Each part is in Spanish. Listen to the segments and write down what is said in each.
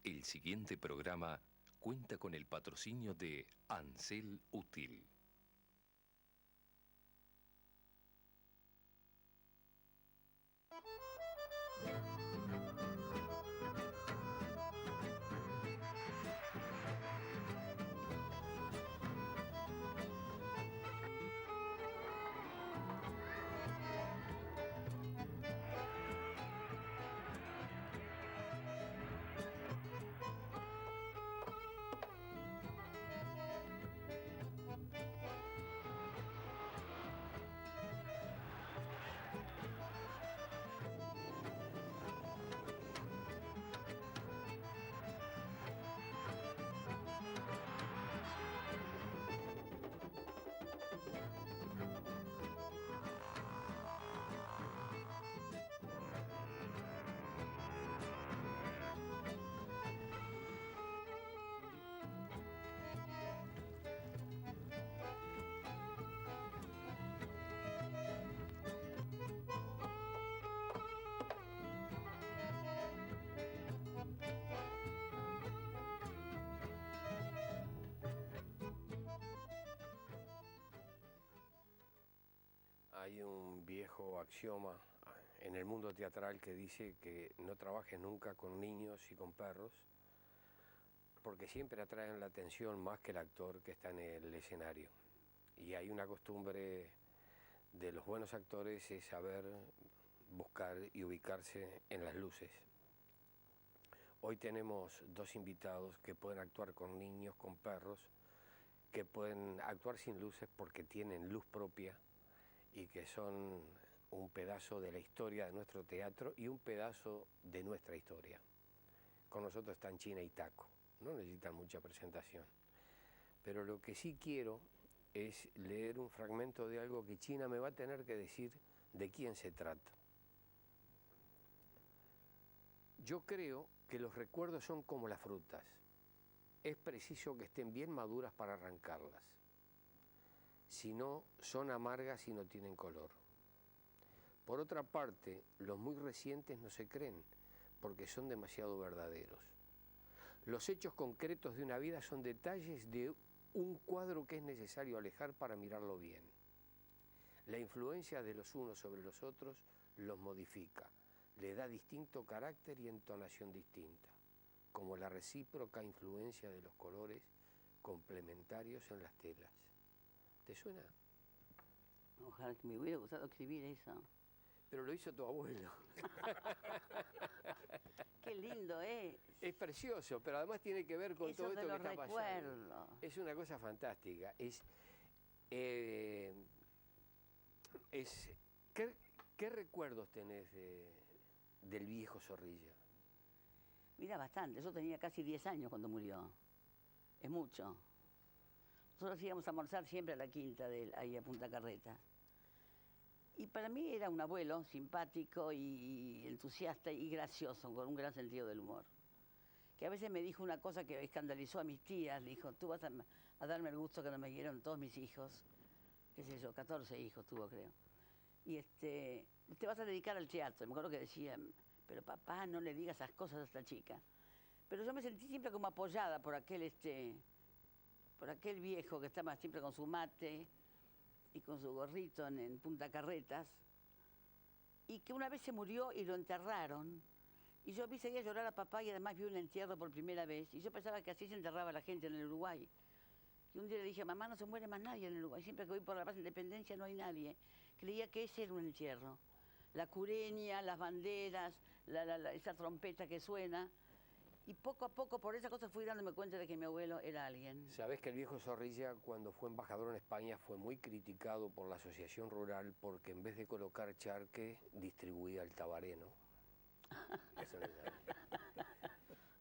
El siguiente programa cuenta con el patrocinio de Ansel Útil. Hay un viejo axioma en el mundo teatral que dice que no trabajes nunca con niños y con perros porque siempre atraen la atención más que el actor que está en el escenario. Y hay una costumbre de los buenos actores es saber buscar y ubicarse en las luces. Hoy tenemos dos invitados que pueden actuar con niños, con perros, que pueden actuar sin luces porque tienen luz propia y que son un pedazo de la historia de nuestro teatro y un pedazo de nuestra historia. Con nosotros están China y Taco, no necesitan mucha presentación. Pero lo que sí quiero es leer un fragmento de algo que China me va a tener que decir de quién se trata. Yo creo que los recuerdos son como las frutas. Es preciso que estén bien maduras para arrancarlas. Si no, son amargas y no tienen color. Por otra parte, los muy recientes no se creen, porque son demasiado verdaderos. Los hechos concretos de una vida son detalles de un cuadro que es necesario alejar para mirarlo bien. La influencia de los unos sobre los otros los modifica, le da distinto carácter y entonación distinta, como la recíproca influencia de los colores complementarios en las telas. ¿Te suena? Ojalá que me hubiera gustado escribir eso. Pero lo hizo tu abuelo. Qué lindo es. Es precioso, pero además tiene que ver con Eso todo de esto que los está pasando. recuerdos. Es una cosa fantástica. ¿Qué recuerdos tenés del viejo Zorrilla? Mira, bastante. Yo tenía casi 10 años cuando murió. Es mucho. Nosotros íbamos a almorzar siempre a la quinta ahí a Punta Carreta. Y para mí era un abuelo simpático y entusiasta y gracioso, con un gran sentido del humor. Que a veces me dijo una cosa que escandalizó a mis tías. Le dijo, tú vas a darme el gusto que no me dieron todos mis hijos. Qué sé yo, 14 hijos tuvo, creo. Y te vas a dedicar al teatro. Me acuerdo que decía, pero papá, no le digas esas cosas a esta chica. Pero yo me sentí siempre como apoyada por aquel viejo que estaba siempre con su mate y con su gorrito en Punta Carretas, y que una vez se murió y lo enterraron, y yo vi seguir a llorar a papá y además vi un entierro por primera vez, y yo pensaba que así se enterraba la gente en el Uruguay. Y un día le dije, mamá, no se muere más nadie en el Uruguay, siempre que voy por la Plaza Independencia no hay nadie. Creía que ese era un entierro. La cureña, las banderas, esa trompeta que suena. Y poco a poco, por esa cosa, fui dándome cuenta de que mi abuelo era alguien. Sabés que el viejo Zorrilla, cuando fue embajador en España, fue muy criticado por la Asociación Rural porque en vez de colocar charque, distribuía el tabaré, ¿no? Eso no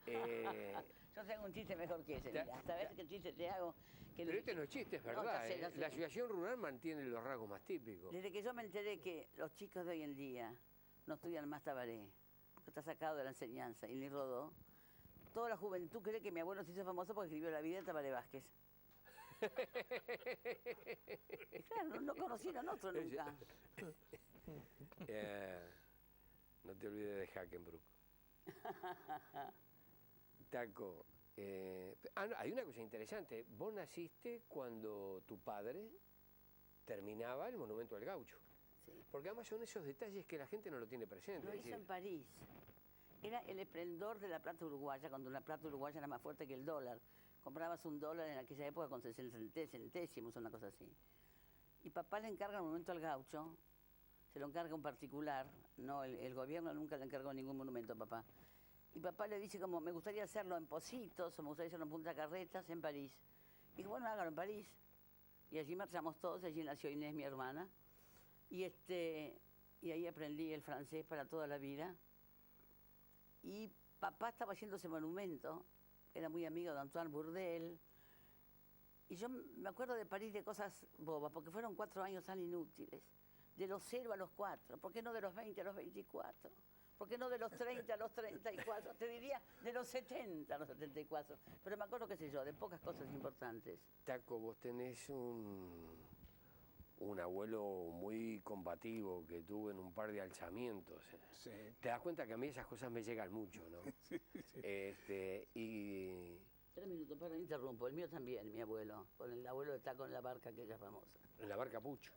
sabía. Yo tengo un chiste mejor que ese, mira. ¿Sabés qué chiste te hago? Pero este no es chiste, es verdad. No, ya sé, ya sé. La Asociación Rural mantiene los rasgos más típicos. Desde que yo me enteré que los chicos de hoy en día no estudian más tabaré, porque está sacado de la enseñanza y ni rodó, toda la juventud cree que mi abuelo se hizo famoso porque escribió La vida de Tabaré Vázquez. Y claro, no conocieron otro nunca. No te olvides de Hackenbrook. Taco, no, hay una cosa interesante. Vos naciste cuando tu padre terminaba el Monumento del Gaucho. Sí. Porque además son esos detalles que la gente no lo tiene presente. Lo es hizo decir, en París. Era el esplendor de la plata uruguaya, cuando la plata uruguaya era más fuerte que el dólar. Comprabas un dólar en aquella época con 60 centésimos, una cosa así. Y papá le encarga el Monumento al Gaucho, se lo encarga un particular, no, el gobierno nunca le encargó ningún monumento a papá. Y papá le dice como, me gustaría hacerlo en Pocitos, o me gustaría hacerlo en Punta Carretas, en París. Y dijo, bueno, hágalo en París. Y allí marchamos todos, allí nació Inés, mi hermana. Y ahí aprendí el francés para toda la vida. Y papá estaba haciendo ese monumento, era muy amigo de Antoine Bourdelle. Y yo me acuerdo de París de cosas bobas, porque fueron 4 años tan inútiles. De los 0 a los 4, ¿por qué no de los 20 a los 24? ¿Por qué no de los 30 a los 34? Te diría de los 70 a los 74. Pero me acuerdo, qué sé yo, de pocas cosas importantes. Taco, vos tenés un abuelo muy combativo que tuvo en un par de alzamientos. Sí. Te das cuenta que a mí esas cosas me llegan mucho, ¿no? Sí. Y 3 minutos, perdón, interrumpo. El mío también, mi abuelo. Con el abuelo está con la barca aquella famosa. en la barca Pucho.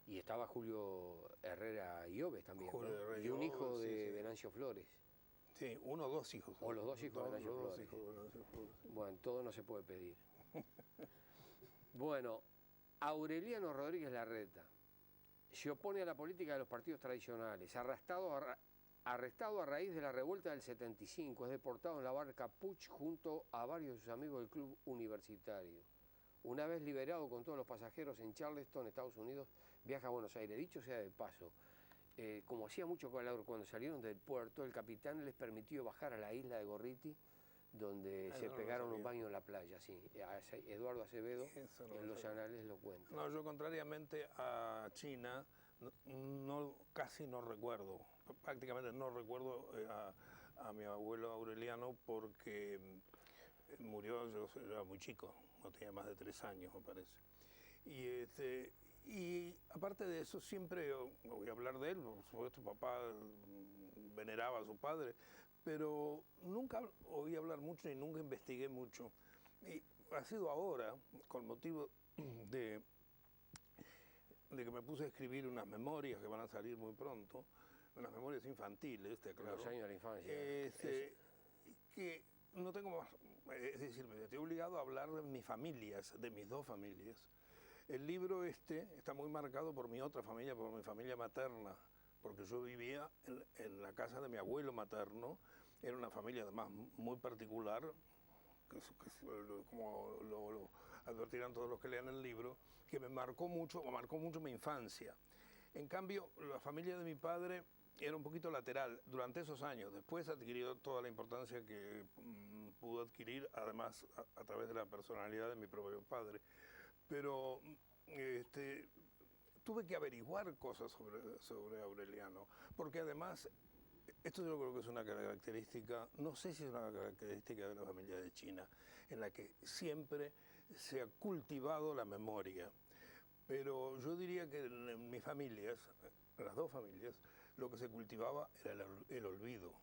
Y estaba Julio Herrera Iobes también, Julio ¿no? Herrera Y un hijo Iobes, de sí, sí. Venancio Flores. Sí, 1 o 2 hijos. O los 2 hijos de Venancio los dos Flores. hijos de Venancio Flores. Bueno, todo no se puede pedir. Bueno, Aureliano Rodríguez Larreta se opone a la política de los partidos tradicionales, arrestado a raíz de la revuelta del 75, es deportado en la barca Puch junto a varios de sus amigos del club universitario. Una vez liberado con todos los pasajeros en Charleston, Estados Unidos, viaja a Buenos Aires. Dicho sea de paso, como hacía mucho calor cuando salieron del puerto, el capitán les permitió bajar a la isla de Gorriti, donde se pegaron un baño en la playa, sí. Eduardo Acevedo en los anales lo cuenta. No, yo contrariamente a China, casi no recuerdo, prácticamente no recuerdo a mi abuelo Aureliano porque murió, yo era muy chico, no tenía más de 3 años, me parece. Y aparte de eso, siempre voy a hablar de él, por supuesto, papá veneraba a su padre, pero nunca oí hablar mucho y nunca investigué mucho. Y ha sido ahora, con motivo de que me puse a escribir unas memorias que van a salir muy pronto, unas memorias infantiles, claro. Los años de la infancia. Que no tengo más, es decir, me estoy obligado a hablar de mis familias, de mis 2 familias. El libro está muy marcado por mi otra familia, por mi familia materna, porque yo vivía en la casa de mi abuelo materno. Era una familia además muy particular, como lo advertirán todos los que lean el libro, que marcó mucho mi infancia. En cambio, la familia de mi padre era un poquito lateral durante esos años. Después adquirió toda la importancia que pudo adquirir, además a través de la personalidad de mi propio padre. Pero tuve que averiguar cosas sobre Aureliano, porque además, esto yo creo que es una característica, no sé si es una característica de la familia de China, en la que siempre se ha cultivado la memoria. Pero yo diría que en mis familias, en las 2 familias, lo que se cultivaba era el olvido,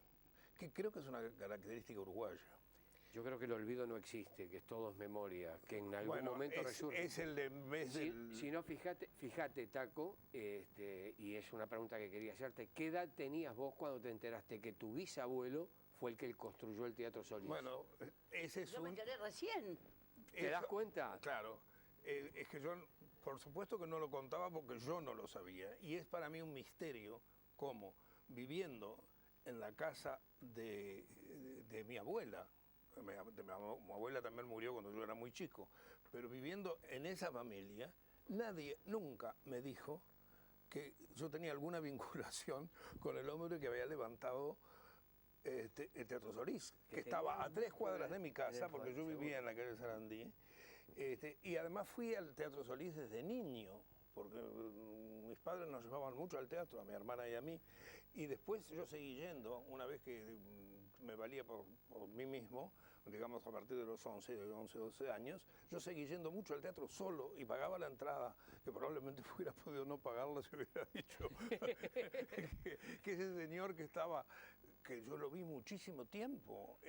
que creo que es una característica uruguaya. Yo creo que el olvido no existe, que todo es memoria, que en algún momento resurge. Si no, fíjate, Taco, y es una pregunta que quería hacerte, ¿qué edad tenías vos cuando te enteraste que tu bisabuelo fue el que construyó el Teatro Solís? Bueno, ese es Yo me enteré recién. ¿Te das cuenta? Claro, es que yo, por supuesto que no lo contaba porque yo no lo sabía, y es para mí un misterio cómo, viviendo en la casa de mi abuela, mi abuela también murió cuando yo era muy chico, pero viviendo en esa familia, nadie nunca me dijo que yo tenía alguna vinculación con el hombre que había levantado el Teatro Solís, que estaba a 3 cuadras de mi casa, porque yo vivía en la calle Sarandí, y además fui al Teatro Solís desde niño, porque mis padres nos llevaban mucho al teatro, a mi hermana y a mí, y después yo seguí yendo, una vez que me valía por mí mismo, digamos a partir de los 11, 12 años, yo seguí yendo mucho al teatro solo y pagaba la entrada, que probablemente hubiera podido no pagarla si hubiera dicho que ese señor que estaba que yo lo vi muchísimo tiempo.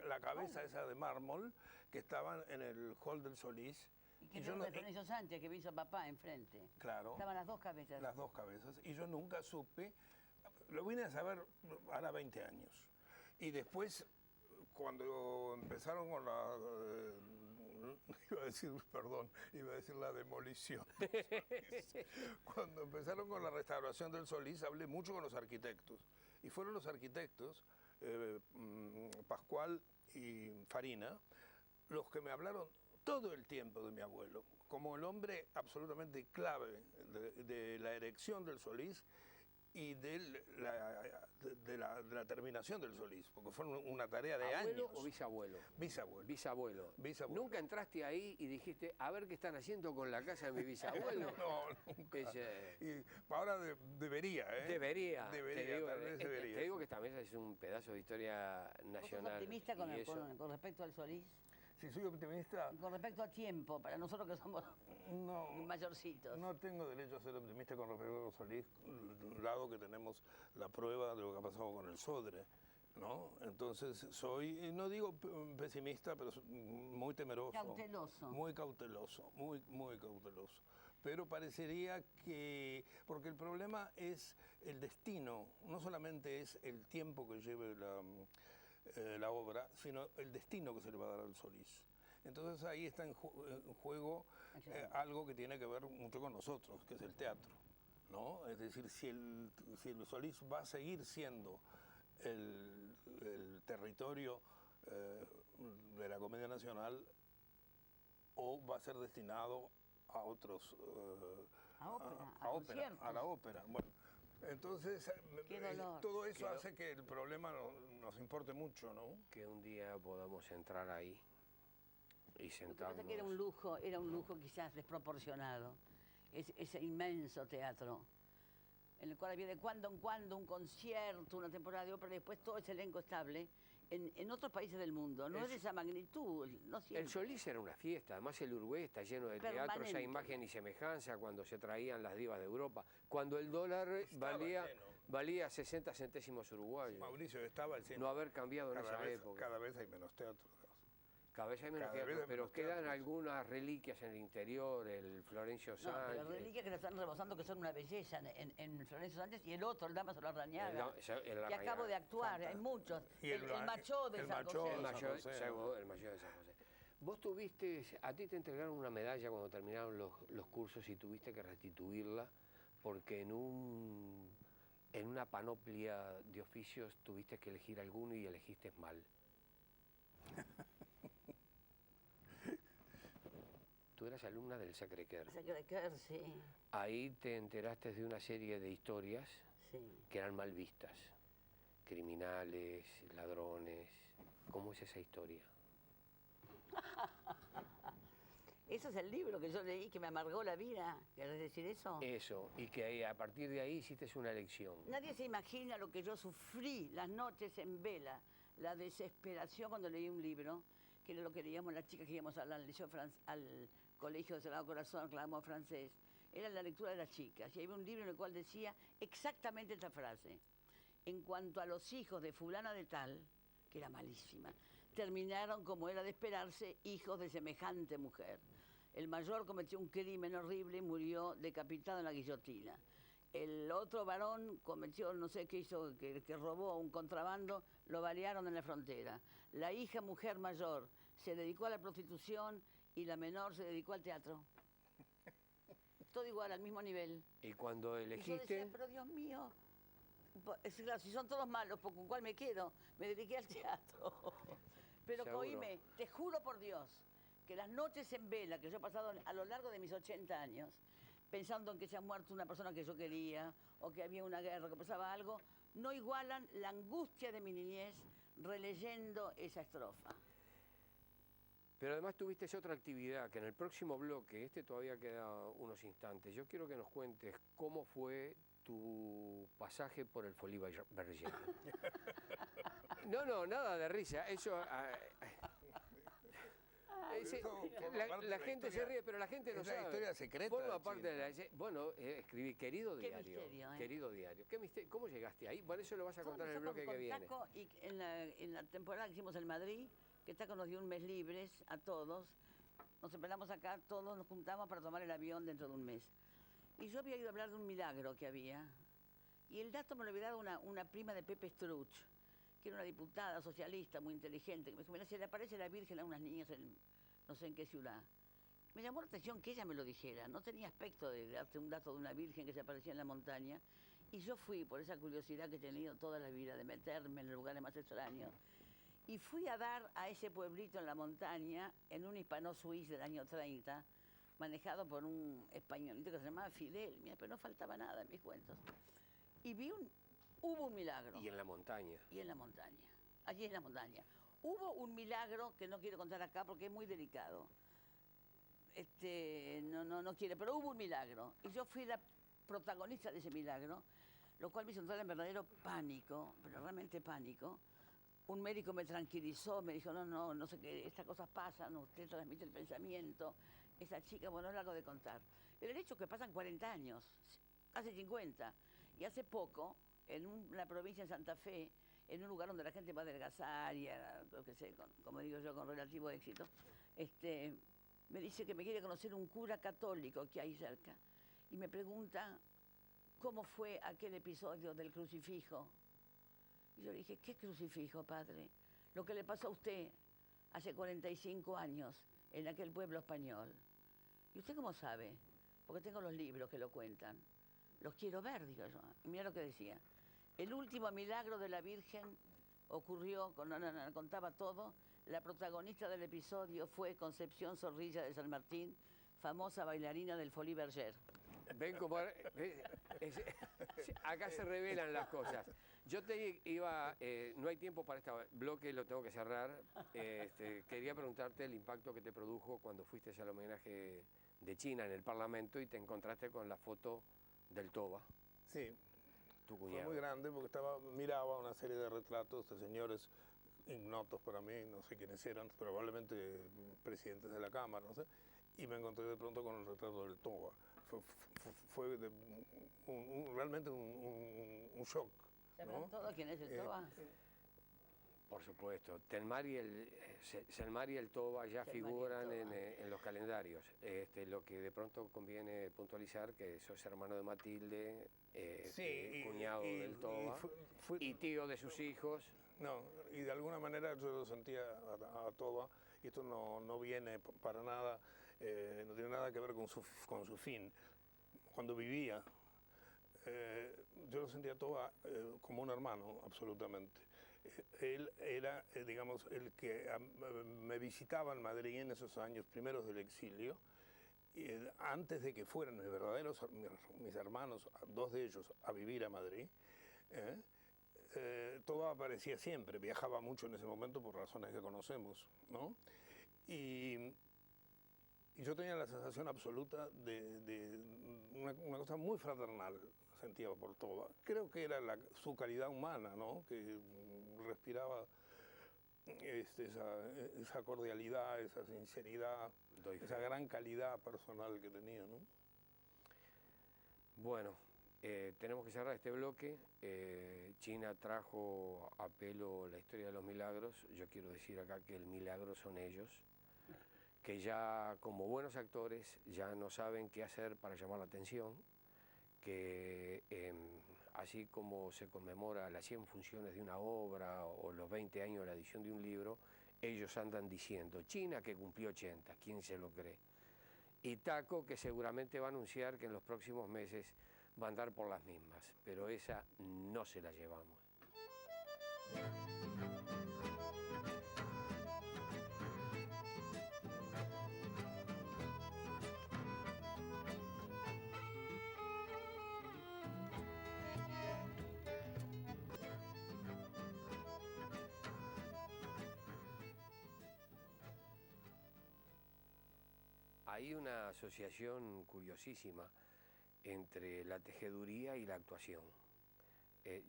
La cabeza hall. esa de mármol que estaba en el hall del Solís. Y que yo yo no- Florencio Sánchez, que me hizo papá enfrente. Claro. Estaban las dos cabezas. Las dos cabezas. Y yo nunca supe, lo vine a saber ahora 20 años. Y después, cuando empezaron con la, iba a decir la demolición. Cuando empezaron con la restauración del Solís, hablé mucho con los arquitectos. Y fueron los arquitectos, Pascual y Farina, los que me hablaron todo el tiempo de mi abuelo, como el hombre absolutamente clave de la erección del Solís y de la terminación del Solís, porque fue una tarea de ¿Abuelo años. o bisabuelo? Bisabuelo. Bisabuelo. Bisabuelo. ¿Nunca entraste ahí y dijiste, a ver qué están haciendo con la casa de mi bisabuelo? No, nunca. Y ahora debería, ¿eh? Debería. Debería, tal vez debería. Te digo que esta mesa es un pedazo de historia ¿Vos sos nacional. optimista y eso. con respecto al Solís? Si soy optimista, Con respecto a tiempo, para nosotros que somos no. mayorcitos. No tengo derecho a ser optimista con respecto a Solís, dado que tenemos la prueba de lo que ha pasado con el Sodre, ¿no? Entonces soy, no digo pesimista, pero muy temeroso. Cauteloso. Muy cauteloso, muy cauteloso. Pero parecería que, porque el problema es el destino, no solamente es el tiempo que lleve la obra, sino el destino que se le va a dar al Solís. Entonces ahí está en juego algo que tiene que ver mucho con nosotros, que es el teatro, ¿no? Es decir, si el Solís va a seguir siendo el territorio de la Comedia Nacional o va a ser destinado a otros... a conciertos. a la ópera. Bueno, entonces Qué dolor. todo eso hace que el problema nos importe mucho, ¿no? Que un día podamos entrar ahí y Lo que sentarnos. pasa es que era un lujo quizás desproporcionado. Ese inmenso teatro, en el cual había de cuando en cuando un concierto, una temporada de ópera, y después todo ese elenco estable. En otros países del mundo, no es de esa magnitud, no siempre. El Solís era una fiesta, además el Uruguay está lleno de teatros Permanente. a imagen y semejanza cuando se traían las divas de Europa, cuando el dólar Estaba lleno. valía 60 centésimos uruguayos. Mauricio, estaba el cine. No haber cambiado en esa época. Cada vez hay menos teatro. Cada vez hay menos cada teatros, vez hay pero menos quedan teatros. algunas reliquias en el interior, el Florencio No, Sánchez. pero reliquias que la están rebosando, que son una belleza en Florencio Sánchez, y el otro, el Damaso Larrañaga, el que acabo de actuar, Fanta. hay muchos. Y El Machó de el San Machó José. de El San mayor, José, el mayor de San José. Vos tuviste, a ti te entregaron una medalla cuando terminaron los cursos y tuviste que restituirla porque en una panoplia de oficios tuviste que elegir alguno y elegiste mal. Tú eras alumna del Sacré-Cœur. Sacré-Cœur, sí, Ahí te enteraste de una serie de historias sí. que eran mal vistas. Criminales, ladrones. ¿Cómo es esa historia? Ese es el libro que yo leí que me amargó la vida. ¿Querés decir eso? Eso, y que ahí, a partir de ahí hiciste una elección. Nadie se imagina lo que yo sufrí las noches en vela, la desesperación cuando leí un libro, que era lo que leíamos las chicas que íbamos al colegio de Sagrado Corazón, clamamos francés. Era la lectura de las chicas. Y había un libro en el cual decía exactamente esta frase. En cuanto a los hijos de fulana de tal, que era malísima, terminaron, como era de esperarse, hijos de semejante mujer. El mayor cometió un crimen horrible y murió decapitado en la guillotina. El otro varón cometió, no sé qué hizo, que robó un contrabando, lo balearon en la frontera. La hija, mujer mayor, se dedicó a la prostitución y la menor se dedicó al teatro. Todo igual, al mismo nivel. Y cuando Y yo elegiste, decía, pero Dios mío, es claro, si son todos malos, ¿con cuál me quedo? Me dediqué al teatro. Pero Seguro. oíme, te juro por Dios, que las noches en vela que yo he pasado a lo largo de mis 80 años, pensando en que se ha muerto una persona que yo quería, o que había una guerra, que pasaba algo, no igualan la angustia de mi niñez releyendo esa estrofa. pero además tuviste otra actividad, que en el próximo bloque, todavía queda unos instantes, yo quiero que nos cuentes cómo fue tu pasaje por el Folies Bergère. No, nada de risa, eso... la gente se ríe, pero la gente no sabe. Es la historia secreta. Forma parte de la... Bueno, escribí Querido Qué Diario. misterio, ¿eh? Querido Diario. ¿Qué misterio? ¿Cómo llegaste ahí? Bueno, eso lo vas a contar en el bloque que viene. Taco, y en la temporada que hicimos en Madrid, que Taco nos dio un mes libres a todos, nos esperamos acá, todos nos juntamos para tomar el avión dentro de un mes. Y yo había ido a hablar de un milagro que había, y el dato me lo había dado una prima de Pepe Struch, que era una diputada socialista muy inteligente, que me dijo, mira, se le aparece la Virgen a unas niñas en no sé en qué ciudad. Me llamó la atención que ella me lo dijera, no tenía aspecto de darte un dato de una Virgen que se aparecía en la montaña, y yo fui por esa curiosidad que he tenido toda la vida de meterme en los lugares más extraños, y fui a dar a ese pueblito en la montaña, en un hispano-suiz del año 30, manejado por un españolito que se llamaba Fidel, mira, pero no faltaba nada en mis cuentos. Y hubo un milagro. Y en la montaña. Y en la montaña, allí en la montaña. Hubo un milagro que no quiero contar acá porque es muy delicado. No quiere, pero hubo un milagro. Y yo fui la protagonista de ese milagro, lo cual me hizo entrar en verdadero pánico, pero realmente pánico. Un médico me tranquilizó, me dijo, no sé qué, estas cosas pasan, usted transmite el pensamiento, esa chica, bueno, es largo de contar. Pero el hecho es que pasan 40 años, hace 50, y hace poco, en una provincia de Santa Fe, en un lugar donde la gente va a adelgazar y lo que sé, como digo yo, con relativo éxito, me dice que me quiere conocer un cura católico que hay cerca, y me pregunta cómo fue aquel episodio del crucifijo. Y yo le dije, ¿qué crucifijo, padre? Lo que le pasó a usted hace 45 años en aquel pueblo español. ¿Y usted cómo sabe? Porque tengo los libros que lo cuentan. Los quiero ver, digo yo. Y mira lo que decía. El último milagro de la Virgen ocurrió, contaba todo. La protagonista del episodio fue Concepción Zorrilla de San Martín, famosa bailarina del Folies Bergère. Ven como... acá se revelan las cosas. Yo te iba... no hay tiempo para este bloque, lo tengo que cerrar. Quería preguntarte el impacto que te produjo cuando fuiste al homenaje de China en el Parlamento y te encontraste con la foto del Toba. Sí, Tu cuñado. fue muy grande porque miraba una serie de retratos de señores ignotos para mí, no sé quiénes eran, probablemente presidentes de la Cámara, no sé, y me encontré de pronto con el retrato del Toba. Fue realmente un shock. ¿Sabrán todo quién es el Toba? Por supuesto, Selmar y el Toba ya figuran en los calendarios. Lo que de pronto conviene puntualizar que sos hermano de Matilde, cuñado del Toba y tío de sus hijos. No, y de alguna manera yo lo sentía a Toba, y esto no viene para nada, no tiene nada que ver con su fin. Cuando vivía, yo lo sentía a Toba como un hermano, absolutamente. Él era, digamos, el que me visitaba en Madrid en esos años primeros del exilio, antes de que fueran mis hermanos, dos de ellos, a vivir a Madrid. Toba aparecía siempre, viajaba mucho en ese momento por razones que conocemos, ¿no? Y yo tenía la sensación absoluta de una cosa muy fraternal, sentía por Toba. Creo que era su calidad humana, ¿no? Que respiraba esa cordialidad, esa sinceridad, esa gran calidad personal que tenía, ¿no? Bueno, tenemos que cerrar este bloque. China trajo a pelo la historia de los milagros. Yo quiero decir acá que el milagro son ellos, que ya como buenos actores ya no saben qué hacer para llamar la atención, que así como se conmemora las 100 funciones de una obra o los 20 años de la edición de un libro, ellos andan diciendo, China que cumplió 80, ¿quién se lo cree? Y Taco que seguramente va a anunciar que en los próximos meses va a andar por las mismas, pero esa no se la llevamos. Hay una asociación curiosísima entre la tejeduría y la actuación.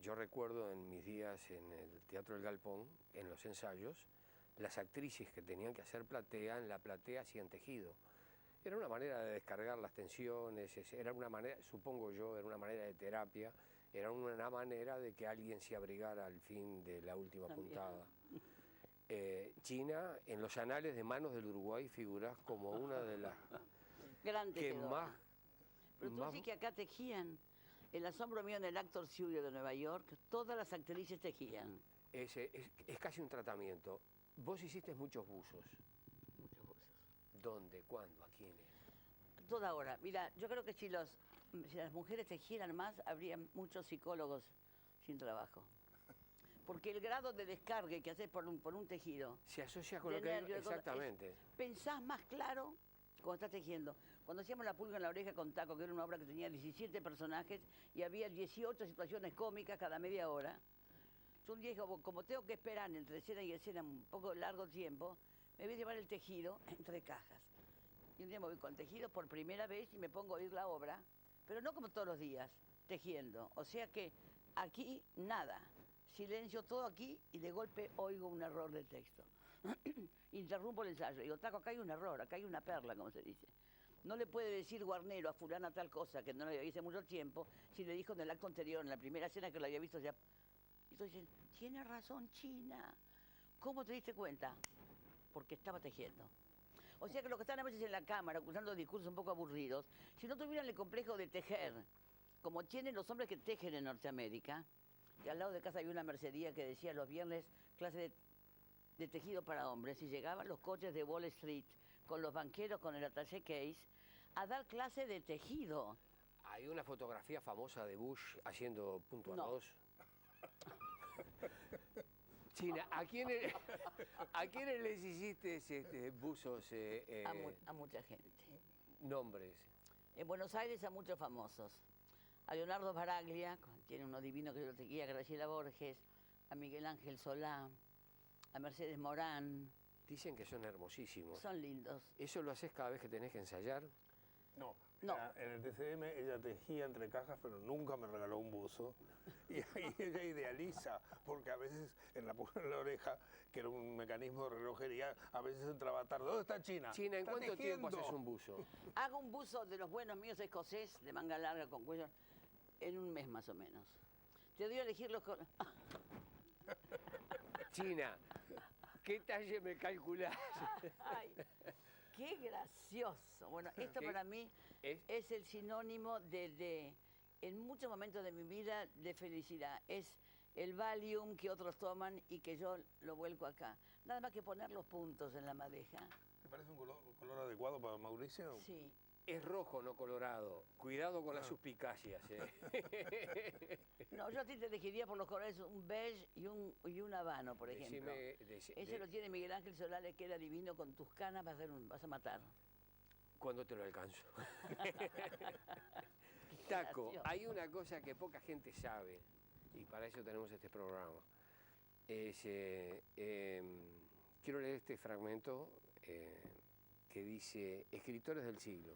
Yo recuerdo en mis días en el Teatro del Galpón, en los ensayos, las actrices que tenían que hacer platea, en la platea hacían tejido. Era una manera de descargar las tensiones, era una manera, supongo yo, era una manera de terapia, era una manera de que alguien se abrigara al fin de la última puntada. China, en los anales de manos del Uruguay, figurás como una de las Gran que tejedora. más... Pero tú más- sí que acá tejían. El asombro mío en el Actor Studio de Nueva York, todas las actrices tejían. es casi un tratamiento. Vos hiciste muchos buzos. Muchos buzos. ¿Dónde? ¿Cuándo? ¿A quiénes? Toda hora. Mira, yo creo que si las mujeres tejieran más, habría muchos psicólogos sin trabajo. Porque el grado de descargue que haces por un tejido, Se asocia con de lo que... nervios, de cosas, Exactamente. pensás más claro cuando estás tejiendo. Cuando hacíamos La pulga en la oreja con taco, que era una obra que tenía 17 personajes y había 18 situaciones cómicas cada media hora, yo un día dije, como tengo que esperar entre escena y escena un poco largo tiempo, me voy a llevar el tejido entre cajas. Y un día me voy con tejido por primera vez y me pongo a oír la obra, pero no como todos los días, tejiendo. O sea que aquí nada, silencio todo aquí y de golpe oigo un error de texto. Interrumpo el ensayo, digo, taco, acá hay un error, acá hay una perla, como se dice. No le puede decir Guarnero a fulana tal cosa que no le había visto hace mucho tiempo, si le dijo en el acto anterior, en la primera escena que lo había visto ya. Y entonces dicen, tiene razón China. ¿Cómo te diste cuenta? Porque estaba tejiendo. O sea que los que están a veces en la cámara, usando discursos un poco aburridos, si no tuvieran el complejo de tejer, como tienen los hombres que tejen en Norteamérica, que al lado de casa había una mercería que decía los viernes clase de tejido para hombres, y llegaban los coches de Wall Street con los banqueros, con el attaché case, a dar clase de tejido. Hay una fotografía famosa de Bush haciendo punto No. arroz. China, ¿a quiénes les hiciste buzos, A mucha gente. nombres? En Buenos Aires a muchos famosos. A Leonardo Baraglia, tiene uno divino que yo lo tequía, a Graciela Borges, a Miguel Ángel Solá, a Mercedes Morán. Dicen que son hermosísimos. Son lindos. ¿Eso lo haces cada vez que tenés que ensayar? No, No. En el TCM ella tejía entre cajas, pero nunca me regaló un buzo. Y ahí ella idealiza, porque a veces en la pulga en la oreja, que era un mecanismo de relojería, a veces entraba tarde. ¿Dónde está China? China, ¿en "Está cuánto tiempo tejiendo". haces un buzo? Hago un buzo de los buenos míos escocés, de manga larga con cuello, en un mes más o menos. Te doy a elegir los... China, ¿qué talle me calculás? Ay, qué gracioso. Bueno, esto ¿Qué? para mí es el sinónimo en muchos momentos de mi vida, de felicidad. Es el Valium que otros toman y que yo lo vuelco acá. Nada más que poner los puntos en la madeja. ¿Te parece un color adecuado para Mauricio? Sí. Es rojo, no colorado. Cuidado con las suspicacias, ¿eh? No, yo a ti te elegiría por los colores un beige y un habano, por ejemplo. Ese lo tiene Miguel Ángel Solá, le queda divino, con tus canas vas a matar. Cuando te lo alcanzo. Taco, gracioso. hay una cosa que poca gente sabe, y para eso tenemos este programa. Quiero leer este fragmento que dice, escritores del siglo.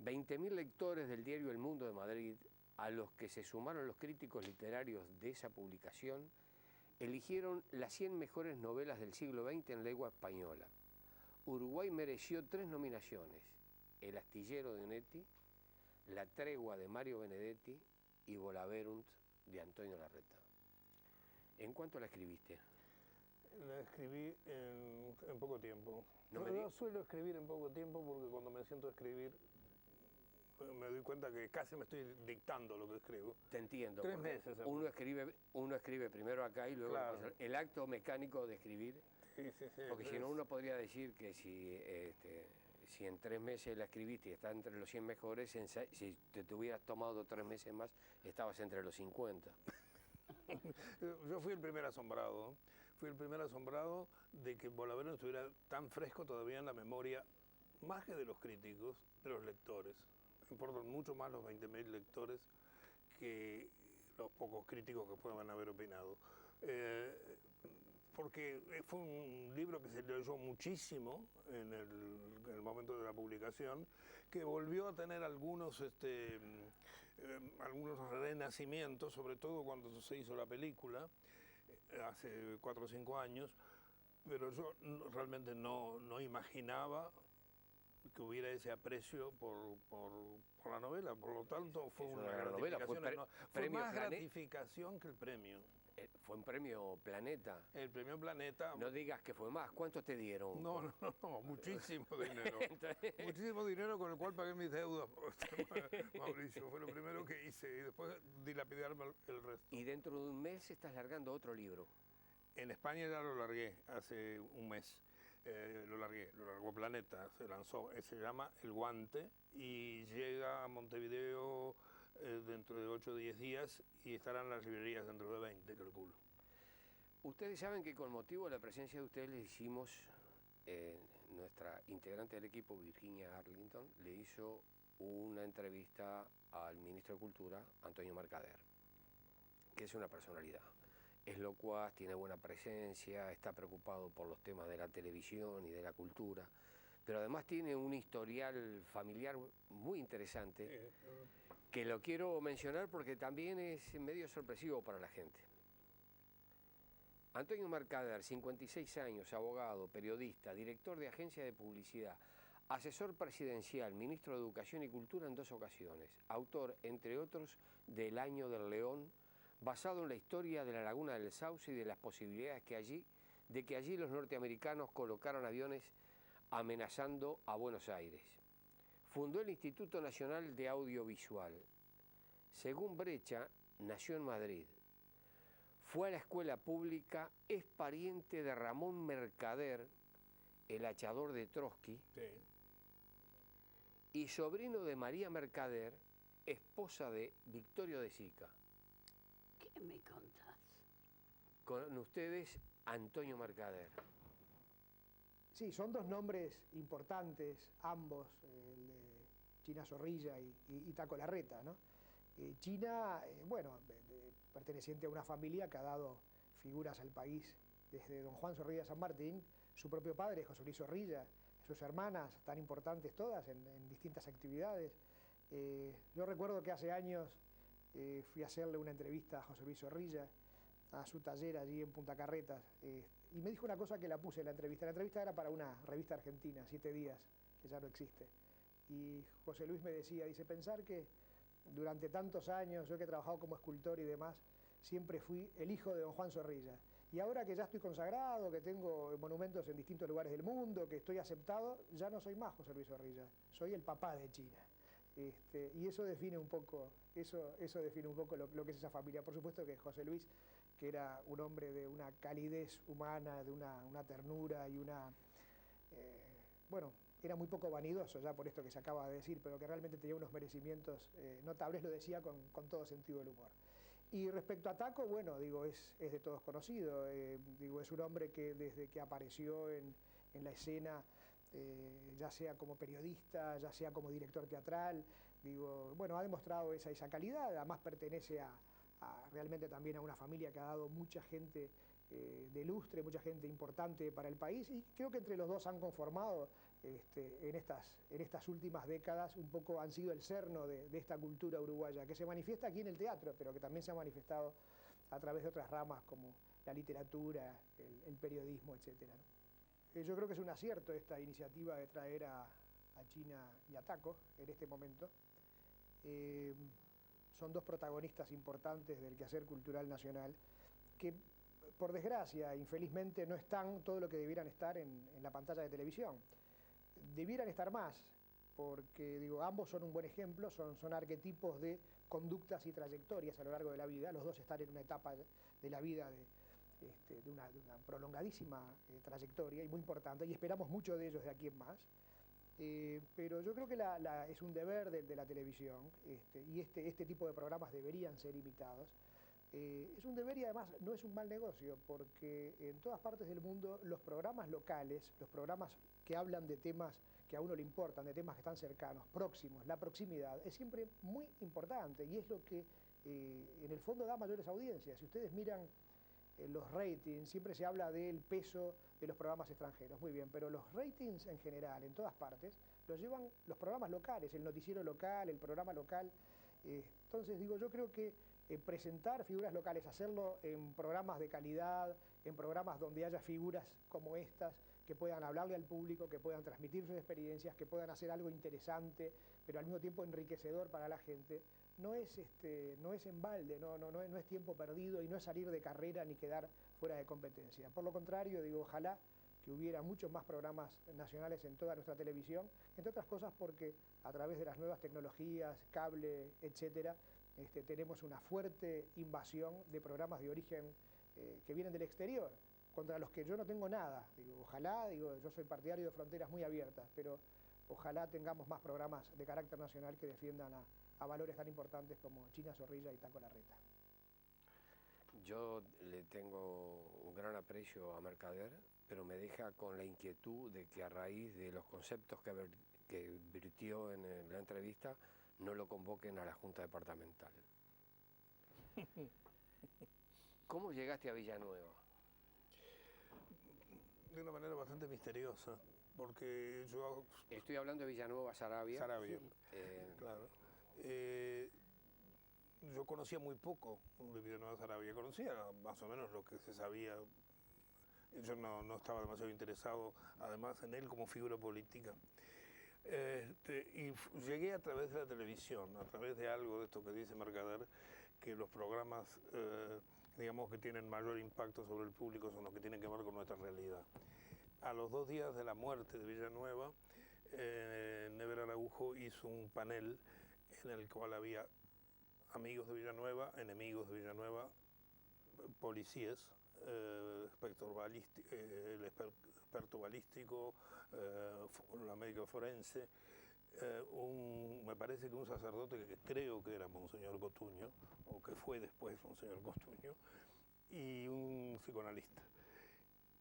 20.000 lectores del diario El Mundo de Madrid, a los que se sumaron los críticos literarios de esa publicación, eligieron las 100 mejores novelas del siglo XX en lengua española. Uruguay mereció 3 nominaciones, El astillero de Onetti, La tregua de Mario Benedetti y Volaverunt de Antonio Larreta. ¿En cuánto la escribiste? La escribí en poco tiempo. No No, me digas. suelo escribir en poco tiempo porque cuando me siento a escribir me doy cuenta que casi me estoy dictando lo que escribo. Te entiendo. 3 porque meses. uno escribe primero acá y luego Claro. pasa el acto mecánico de escribir, Sí, sí, sí. porque si no uno podría decir que si en 3 meses la escribiste y está entre los 100 mejores, si te hubieras tomado 3 meses más, estabas entre los 50. Yo fui el primer asombrado. Fui el primer asombrado de que Volaverunt estuviera tan fresco todavía en la memoria, más que de los críticos, de los lectores. Me importan mucho más los 20.000 lectores que los pocos críticos que puedan haber opinado. Porque fue un libro que se leyó muchísimo en el momento de la publicación, que volvió a tener algunos renacimientos, sobre todo cuando se hizo la película, hace 4 o 5 años, pero yo realmente no imaginaba que hubiera ese aprecio por la novela, por lo tanto fue Es una una gran novela, fue gratificación, fue premio más Plane- gratificación que el premio. Fue un premio Planeta. El premio Planeta, No digas que fue más. ¿Cuánto te dieron? no, muchísimo dinero. Entonces- Muchísimo dinero con el cual pagué mis deudas, Mauricio, fue lo primero que hice y después dilapidarme el resto. Y dentro de un mes estás largando otro libro. En España ya lo largué hace un mes. Lo largó Planeta, se lanzó, se llama El Guante y llega a Montevideo dentro de 8 o 10 días y estará en las librerías dentro de 20, calculo. Ustedes saben que con motivo de la presencia de ustedes le hicimos, nuestra integrante del equipo, Virginia Arlington, le hizo una entrevista al ministro de Cultura, Antonio Mercader, que es una personalidad. Es locuaz, tiene buena presencia, está preocupado por los temas de la televisión y de la cultura, pero además tiene un historial familiar muy interesante, que lo quiero mencionar porque también es medio sorpresivo para la gente. Antonio Mercader, 56 años, abogado, periodista, director de agencia de publicidad, asesor presidencial, ministro de Educación y Cultura en 2 ocasiones, autor, entre otros, del Año del León, basado en la historia de la Laguna del Sauce y de las posibilidades de que allí los norteamericanos colocaran aviones amenazando a Buenos Aires. Fundó el Instituto Nacional de Audiovisual. Según Brecha, nació en Madrid. Fue a la escuela pública, es pariente de Ramón Mercader, el hachador de Trotsky, Sí. y sobrino de María Mercader, esposa de Victorio de Sica. ¿Qué me contás? Con ustedes, Antonio Mercader. Sí, son 2 nombres importantes, ambos, el de China Zorrilla y Taco Larreta, ¿no? China, perteneciente a una familia que ha dado figuras al país desde don Juan Zorrilla San Martín, su propio padre, José Luis Zorrilla, sus hermanas, tan importantes todas en distintas actividades. Yo recuerdo que hace años fui a hacerle una entrevista a José Luis Zorrilla, a su taller allí en Punta Carretas, y me dijo una cosa que la puse en la entrevista. La entrevista era para una revista argentina, 7 días, que ya no existe. Y José Luis me decía, dice, pensar que durante tantos años, yo que he trabajado como escultor y demás, siempre fui el hijo de don Juan Zorrilla. Y ahora que ya estoy consagrado, que tengo monumentos en distintos lugares del mundo, que estoy aceptado, ya no soy más José Luis Zorrilla, soy el papá de China. Y eso define un poco, eso define un poco lo que es esa familia. Por supuesto que José Luis, que era un hombre de una calidez humana, de una ternura y era muy poco vanidoso ya por esto que se acaba de decir, pero que realmente tenía unos merecimientos notables, lo decía con todo sentido del humor. Y respecto a Taco, es de todos conocido, es un hombre que desde que apareció en la escena, ya sea como periodista, ya sea como director teatral, ha demostrado esa calidad, además pertenece realmente también a una familia que ha dado mucha gente de lustre, mucha gente importante para el país, y creo que entre los dos han conformado en estas últimas décadas un poco han sido el cerno de esta cultura uruguaya, que se manifiesta aquí en el teatro, pero que también se ha manifestado a través de otras ramas como la literatura, el periodismo, etc. Yo creo que es un acierto esta iniciativa de traer a China y a Taco en este momento. Son 2 protagonistas importantes del quehacer cultural nacional que, por desgracia, infelizmente, no están todo lo que debieran estar en la pantalla de televisión. Debieran estar más, porque ambos son un buen ejemplo, son arquetipos de conductas y trayectorias a lo largo de la vida. Los dos están en una etapa de la vida de una prolongadísima trayectoria y muy importante, y esperamos mucho de ellos de aquí en más. Pero yo creo que es un deber de la televisión, y este tipo de programas deberían ser imitados. Es un deber y además no es un mal negocio, porque en todas partes del mundo los programas locales, los programas que hablan de temas que a uno le importan, de temas que están cercanos, próximos, la proximidad, es siempre muy importante y es lo que en el fondo da mayores audiencias. Si ustedes miran los ratings, siempre se habla del peso de los programas extranjeros, muy bien, pero los ratings en general, en todas partes, los llevan los programas locales, el noticiero local, el programa local. Entonces, yo creo que presentar figuras locales, hacerlo en programas de calidad, en programas donde haya figuras como estas, que puedan hablarle al público, que puedan transmitir sus experiencias, que puedan hacer algo interesante, pero al mismo tiempo enriquecedor para la gente, no es en balde, no es tiempo perdido y no es salir de carrera ni quedar fuera de competencia. Por lo contrario, digo, ojalá que hubiera muchos más programas nacionales en toda nuestra televisión, entre otras cosas porque a través de las nuevas tecnologías, cable, etcétera, tenemos una fuerte invasión de programas de origen que vienen del exterior, contra los que yo no tengo nada. Digo, ojalá, digo, yo soy partidario de fronteras muy abiertas, pero ojalá tengamos más programas de carácter nacional que defiendan a valores tan importantes como China Zorrilla y Taco Larreta. Yo le tengo un gran aprecio a Mercader, pero me deja con la inquietud de que a raíz de los conceptos que virtió en la entrevista, no lo convoquen a la Junta Departamental. ¿Cómo llegaste a Villanueva? De una manera bastante misteriosa, porque yo... Estoy hablando de Villanueva Saravia. Saravia, Sí. claro. Yo conocía muy poco de Villanueva Saravia, conocía más o menos lo que se sabía. Yo no estaba demasiado interesado, además, en él como figura política. Y llegué a través de la televisión, a través de algo de esto que dice Mercader, que los programas, digamos, que tienen mayor impacto sobre el público son los que tienen que ver con nuestra realidad. A los 2 días de la muerte de Villanueva, Never Araujo hizo un panel en el cual había amigos de Villanueva, enemigos de Villanueva, policías, el experto balístico, la médica forense, me parece que un sacerdote que creo que era Monseñor Cotuño, o que fue después Monseñor Cotuño, y un psicoanalista.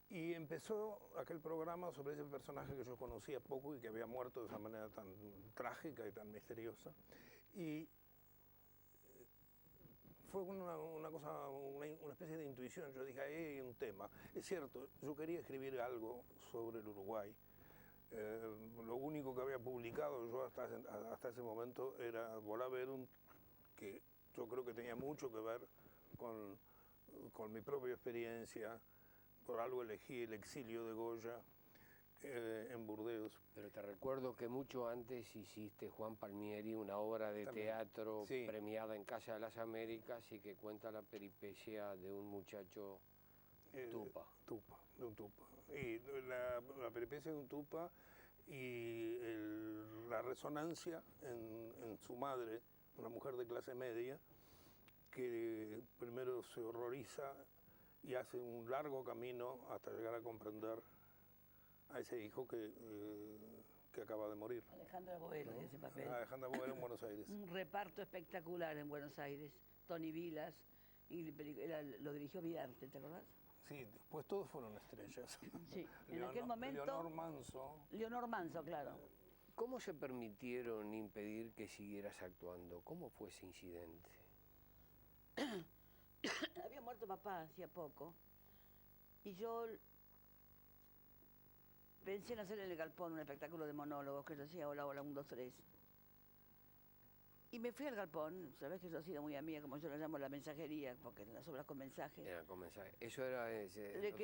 Y empezó aquel programa sobre ese personaje que yo conocía poco y que había muerto de esa manera tan trágica y tan misteriosa. Y fue una especie de intuición. Yo dije, ahí hay un tema. Es cierto, yo quería escribir algo sobre el Uruguay. Lo único que había publicado yo hasta ese momento era Volá Verum, que yo creo que tenía mucho que ver con mi propia experiencia. Por algo elegí el exilio de Goya en Burdeos. Pero te recuerdo que mucho antes hiciste Juan Palmieri, una obra de teatro sí, premiada en Casa de las Américas y que cuenta la peripecia de un muchacho tupa. De un tupa. Y la peripecia de un tupa y la resonancia en su madre, una mujer de clase media, que primero se horroriza y hace un largo camino hasta llegar a comprender a ese hijo que acaba de morir. Alejandra Boero, ¿no? Ese papel. Alejandra Boero en Buenos Aires. Un reparto espectacular en Buenos Aires. Tony Vilas, lo dirigió Vidarte, ¿te acordás? Sí, después todos fueron estrellas. Sí, en aquel momento... Leonor Manso, claro. ¿Cómo se permitieron impedir que siguieras actuando? ¿Cómo fue ese incidente? Había muerto papá hacía poco y yo pensé en hacer en el Galpón un espectáculo de monólogos que yo hacía hola, hola, 1, 2, 3. Y me fui al Galpón, sabés que yo he sido muy amiga, como yo lo llamo la mensajería, porque las obras con mensajes. Eran con mensajes. Eso era en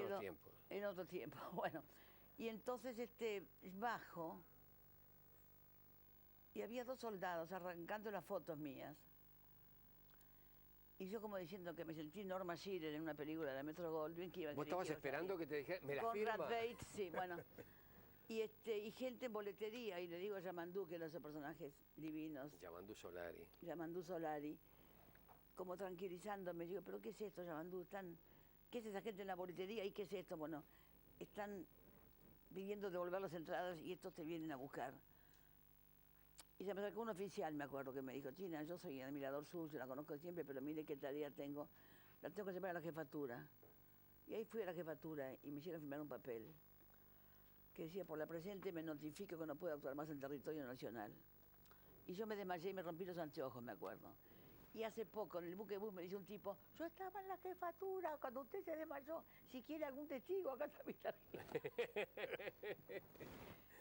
otros tiempos. En otro tiempo, bueno. Y entonces bajo y había 2 soldados arrancando las fotos mías. Y yo como diciendo que me sentí Norma Shearer en una película de la Metro Goldwyn que iba a... ¿Vos estabas esperando que te dijera, me la firma? Conrad Bates, sí, bueno. Y gente en boletería, y le digo a Yamandú, que eran esos personajes divinos. Yamandú Solari. Yamandú Solari, como tranquilizándome. Digo, ¿pero qué es esto, Yamandú? ¿Qué es esa gente en la boletería? ¿Y qué es esto? Bueno, están pidiendo devolver las entradas y estos te vienen a buscar. Y se me acercó un oficial, me acuerdo, que me dijo, China, yo soy admirador suyo, la conozco siempre, pero mire qué tarea tengo. La tengo que llevar a la jefatura. Y ahí fui a la jefatura y me hicieron firmar un papel que decía, por la presente me notifico que no puedo actuar más en territorio nacional. Y yo me desmayé y me rompí los anteojos, me acuerdo. Y hace poco, en el buque bus, me dice un tipo, yo estaba en la jefatura cuando usted se desmayó. Si quiere algún testigo, acá está mi tarjeta.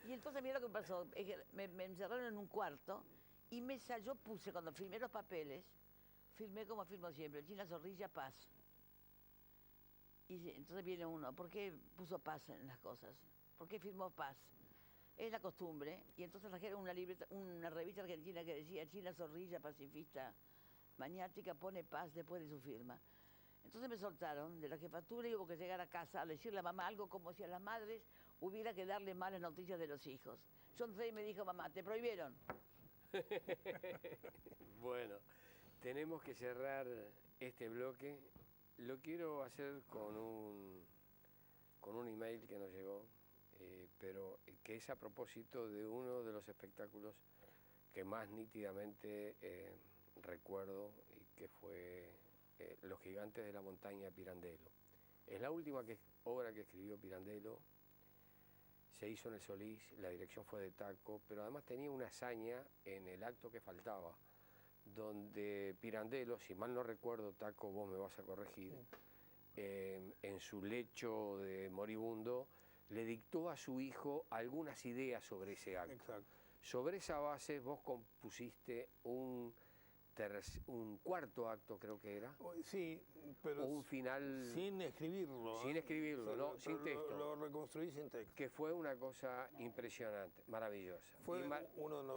Y entonces mira lo que pasó, es que me encerraron en un cuarto y yo puse, cuando firmé los papeles, firmé como firmo siempre, China Zorrilla Paz. entonces viene uno, ¿por qué puso paz en las cosas? ¿Por qué firmó paz? Es la costumbre, y entonces trajeron una revista argentina que decía China Zorrilla, pacifista, maniática, pone paz después de su firma. Entonces me soltaron de la jefatura y hubo que llegar a casa a decirle a mamá algo como si a las madres hubiera que darle malas noticias de los hijos. Yo entré y me dijo, mamá, te prohibieron. Bueno, tenemos que cerrar este bloque. Lo quiero hacer con un email que nos llegó, pero que es a propósito de uno de los espectáculos que más nítidamente recuerdo y que fue Los Gigantes de la Montaña, Pirandello. Es la última obra que escribió Pirandello, se hizo en el Solís, la dirección fue de Taco, pero además tenía una hazaña en el acto que faltaba, donde Pirandello, si mal no recuerdo, Taco, vos me vas a corregir, en su lecho de moribundo, le dictó a su hijo algunas ideas sobre ese acto. Exacto. Sobre esa base vos compusiste un cuarto acto, creo que era. Sí, pero un final sin escribirlo. Sin escribirlo, sí, ¿no? Sin texto. Lo reconstruí sin texto. Que fue una cosa impresionante, maravillosa. Fue uno de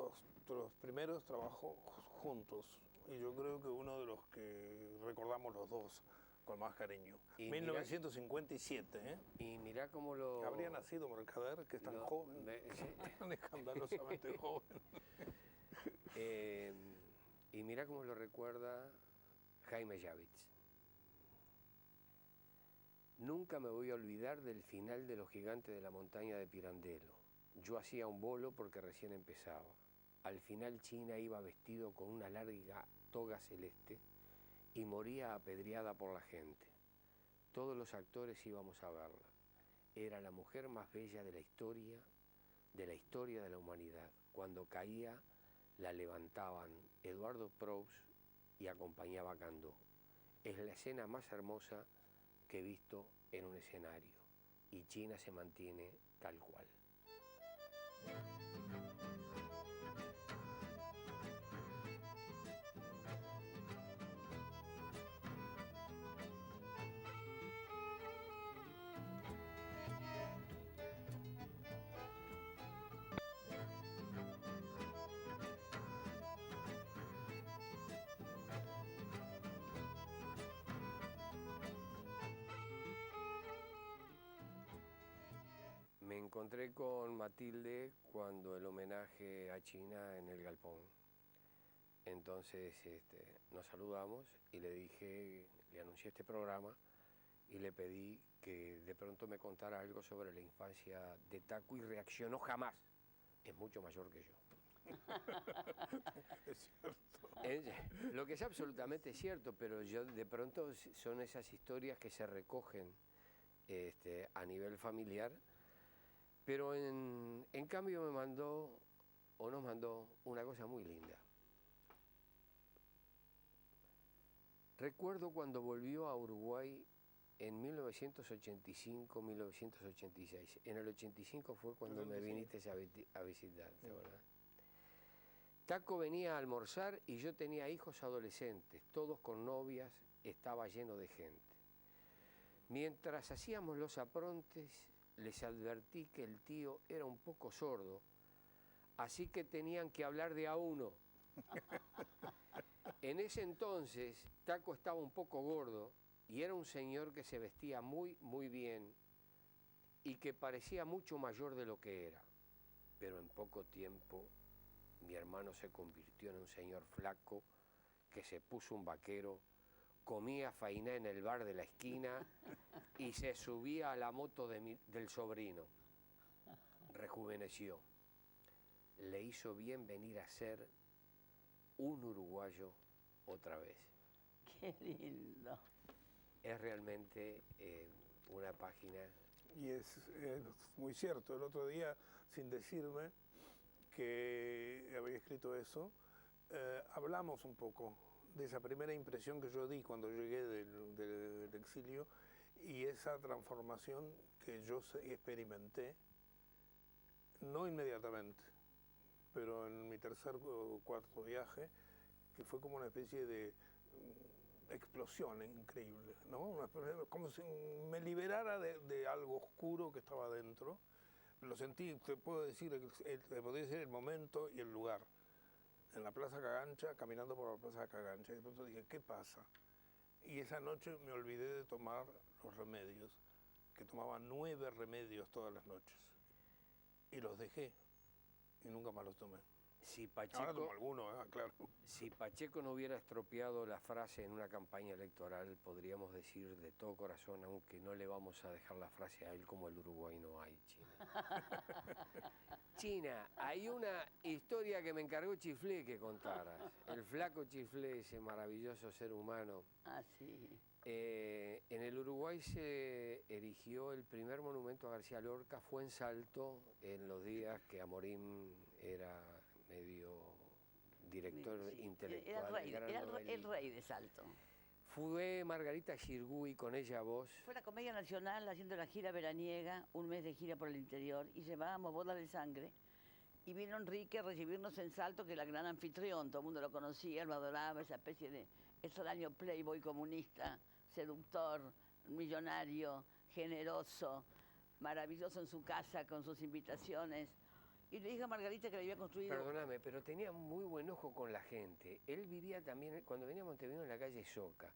los primeros trabajos juntos, y yo creo que uno de los que recordamos los dos con más cariño. 1957, ¿eh? Y mirá cómo lo... Habría nacido Mercader, que es tan joven, tan escandalosamente joven. Y mirá cómo lo recuerda Jaime Yavitz. Nunca me voy a olvidar del final de Los Gigantes de la Montaña de Pirandello. Yo hacía un bolo porque recién empezaba. Al final China iba vestido con una larga toga celeste y moría apedreada por la gente. Todos los actores íbamos a verla. Era la mujer más bella de la historia de la humanidad. Cuando caía, la levantaban Eduardo Proust y acompañaba a Candó. Es la escena más hermosa que he visto en un escenario, y China se mantiene tal cual. Me encontré con Matilde cuando el homenaje a China en el Galpón. Entonces nos saludamos y le anuncié este programa y le pedí que de pronto me contara algo sobre la infancia de Taco, y reaccionó jamás. Es mucho mayor que yo. Es cierto. Lo que es absolutamente cierto, pero yo de pronto son esas historias que se recogen a nivel familiar. Pero en cambio nos mandó una cosa muy linda. Recuerdo cuando volvió a Uruguay en 1985, 1986. En el 85 fue cuando me viniste a visitarte, ¿verdad? Taco venía a almorzar y yo tenía hijos adolescentes, todos con novias, estaba lleno de gente. Mientras hacíamos los aprontes, les advertí que el tío era un poco sordo, así que tenían que hablar de a uno. En ese entonces, Taco estaba un poco gordo y era un señor que se vestía muy, muy bien y que parecía mucho mayor de lo que era. Pero en poco tiempo, mi hermano se convirtió en un señor flaco que se puso un vaquero, comía fainá en el bar de la esquina y se subía a la moto del sobrino. Rejuveneció. Le hizo bien venir a ser un uruguayo otra vez. Qué lindo. Es realmente una página... Y es muy cierto. El otro día, sin decirme que había escrito eso, hablamos un poco de esa primera impresión que yo di cuando llegué del exilio, y esa transformación que yo experimenté, no inmediatamente, pero en mi tercer o cuarto viaje, que fue como una especie de explosión increíble, ¿no? Como si me liberara de algo oscuro que estaba dentro. Lo sentí, te puedo decir, te podría decir el momento y el lugar. En la Plaza Cagancha, caminando por la Plaza Cagancha, y de pronto dije, ¿qué pasa? Y esa noche me olvidé de tomar los remedios, que tomaba 9 remedios todas las noches. Y los dejé, y nunca más los tomé. Si Ahora tomo alguno, claro. Si Pacheco no hubiera estropeado la frase en una campaña electoral, podríamos decir de todo corazón, aunque no le vamos a dejar la frase a él como el Uruguay no hay, China. China, hay una historia que me encargó Chiflé que contaras. El flaco Chiflé, ese maravilloso ser humano. Ah, sí. En el Uruguay se erigió el primer monumento a García Lorca, fue en Salto, en los días que Amorim era medio director Sí, intelectual. Era el rey de Salto. Fue Margarita Xirguy, con ella vos. Fue la Comedia Nacional haciendo la gira veraniega, un mes de gira por el interior, y llevábamos bodas de sangre. Y vino Enrique a recibirnos en Salto, que era el gran anfitrión, todo el mundo lo conocía, lo adoraba, esa especie de extraño playboy comunista, seductor, millonario, generoso, maravilloso en su casa con sus invitaciones. Y le dije a Margarita que le había construido... Perdóname, pero tenía muy buen ojo con la gente. Él vivía también, cuando venía a Montevideo, en la calle Soca.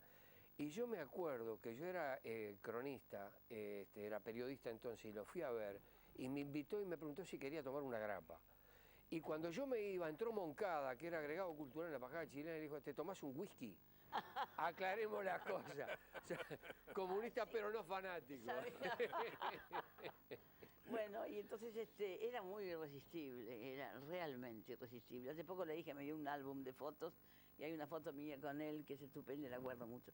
Y yo me acuerdo que yo era cronista, era periodista entonces, y lo fui a ver, y me invitó y me preguntó si quería tomar una grapa. Y cuando yo me iba, entró Moncada, que era agregado cultural en la embajada chilena, y dijo, ¿te tomás un whisky? Aclaremos las cosas. O sea, comunista, pero no fanático. Bueno, y entonces era muy irresistible, era realmente irresistible. Hace poco le dije, me dio un álbum de fotos y hay una foto mía con él que es estupenda y la guardo mucho.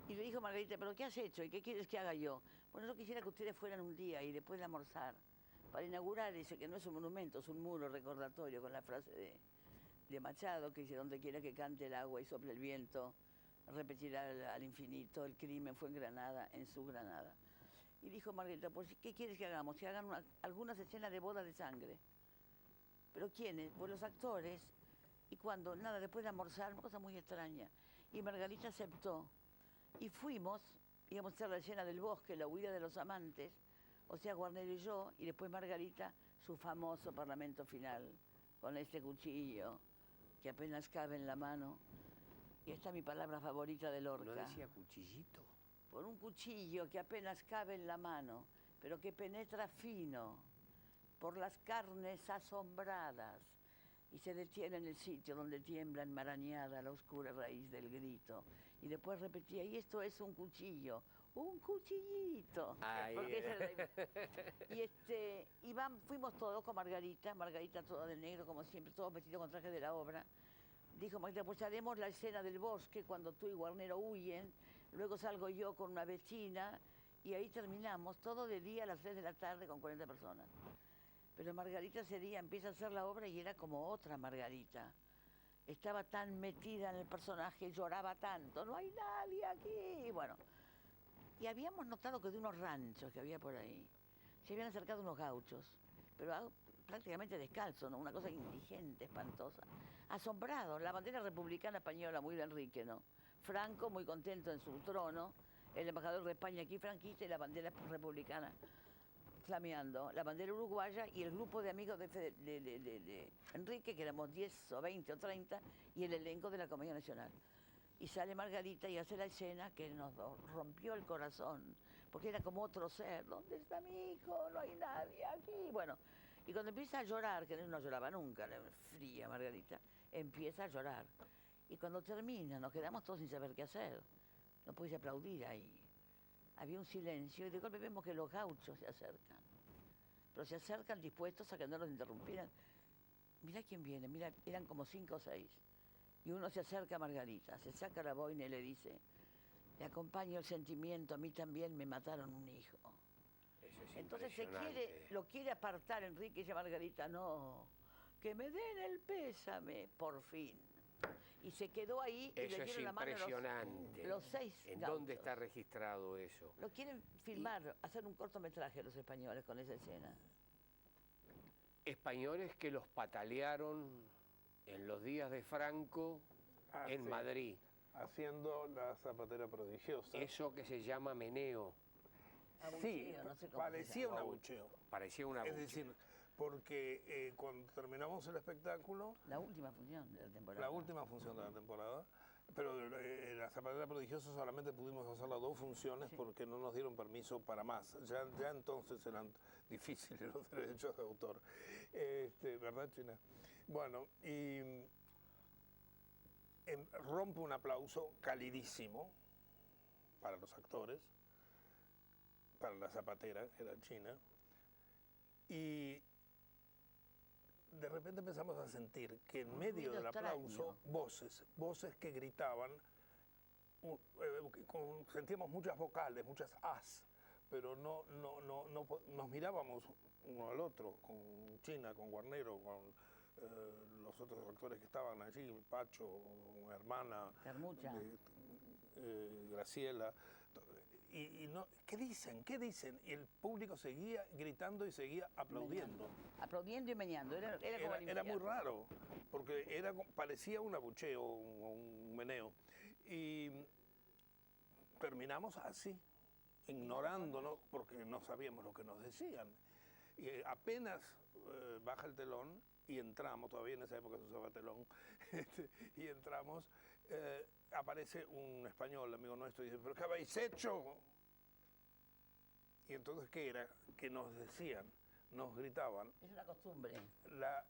Y le dijo Margarita, ¿pero qué has hecho y qué quieres que haga yo? Bueno, yo quisiera que ustedes fueran un día y después de almorzar para inaugurar ese que no es un monumento, es un muro recordatorio con la frase de Machado que dice, donde quiera que cante el agua y sople el viento, repetirá al infinito, el crimen fue en Granada, en su Granada. Y dijo Margarita, pues, ¿qué quieres que hagamos? Que hagan algunas escenas de boda de sangre. ¿Pero quiénes? Pues los actores. Y cuando, nada, después de almorzar, una cosa muy extraña. Y Margarita aceptó. Y fuimos, íbamos a hacer la escena del bosque, la huida de los amantes, o sea, Guarnero y yo, y después Margarita, su famoso parlamento final, con este cuchillo que apenas cabe en la mano. Y esta es mi palabra favorita de Lorca. ¿No decía cuchillito? Por un cuchillo que apenas cabe en la mano, pero que penetra fino por las carnes asombradas y se detiene en el sitio donde tiembla enmarañada la oscura raíz del grito. Y después repetía, y esto es un cuchillo, un cuchillito. Ay, fuimos todos con Margarita toda de negro, como siempre, todos vestidos con traje de la obra. Dijo Margarita, pues haremos la escena del bosque cuando tú y Guarnero huyen. Luego salgo yo con una vecina y ahí terminamos, todo de día a las 3 de la tarde con 40 personas. Pero Margarita ese día empieza a hacer la obra y era como otra Margarita. Estaba tan metida en el personaje, lloraba tanto, no hay nadie aquí. Bueno, y habíamos notado que de unos ranchos que había por ahí, se habían acercado unos gauchos, pero prácticamente descalzos, ¿no? Una cosa indigente, espantosa. Asombrados, la bandera republicana española, muy de Enrique, ¿no? Franco muy contento en su trono, el embajador de España aquí franquista y la bandera republicana flameando, la bandera uruguaya y el grupo de amigos de Enrique, que éramos 10 o 20 o 30, y el elenco de la Comedia Nacional. Y sale Margarita y hace la escena que nos rompió el corazón, porque era como otro ser. ¿Dónde está mi hijo? No hay nadie aquí. Bueno, y cuando empieza a llorar, que no lloraba nunca, la fría Margarita, empieza a llorar. Y cuando termina, nos quedamos todos sin saber qué hacer. No podéis aplaudir ahí. Había un silencio y de golpe vemos que los gauchos se acercan. Pero se acercan dispuestos a que no los interrumpieran. Mirá quién viene, mirá, eran como 5 o 6. Y uno se acerca a Margarita, se saca la boina y le dice, le acompaño el sentimiento, a mí también me mataron un hijo. Eso es Entonces impresionante. lo quiere apartar Enrique y dice Margarita, no, que me den el pésame, por fin. Y se quedó ahí y Eso le es dieron la mano impresionante. los 6 ¿En gauchos. dónde está registrado eso? Lo quieren filmar, hacer un cortometraje los españoles con esa escena. Españoles que los patalearon en los días de Franco en sí. Madrid. haciendo la zapatera prodigiosa. Eso que se llama meneo. Sí, Abucheo, no sé cómo se parecía llama. un abucheo. Parecía una Es decir, porque cuando terminamos el espectáculo, La última función de la temporada. la última función de la temporada, pero la zapatera prodigiosa solamente pudimos hacer las 2 funciones porque no nos dieron permiso para más. Ya entonces eran difíciles los derechos de autor. ¿Verdad, China? Bueno, y rompe un aplauso calidísimo para los actores, para la zapatera, que era China, y de repente empezamos a sentir que en medio ruido del aplauso, extraño. voces que gritaban, sentíamos muchas vocales, muchas as, pero no nos mirábamos uno al otro, con China, con Guarnero, con los otros actores que estaban allí, Pacho, hermana, Carmucha. Graciela. Y no, ¿qué dicen? ¿Qué dicen? Y el público seguía gritando y seguía aplaudiendo. Aplaudiendo y meneando. Era como el Era muy infierno. raro, porque parecía un abucheo, un meneo. Y terminamos así, ignorándonos, porque no sabíamos lo que nos decían. Y apenas baja el telón y entramos, todavía en esa época se usaba telón, y entramos, aparece un español, amigo nuestro, y dice, ¿pero qué habéis hecho? Y entonces, ¿qué era? Que nos decían, nos gritaban, Es una costumbre. la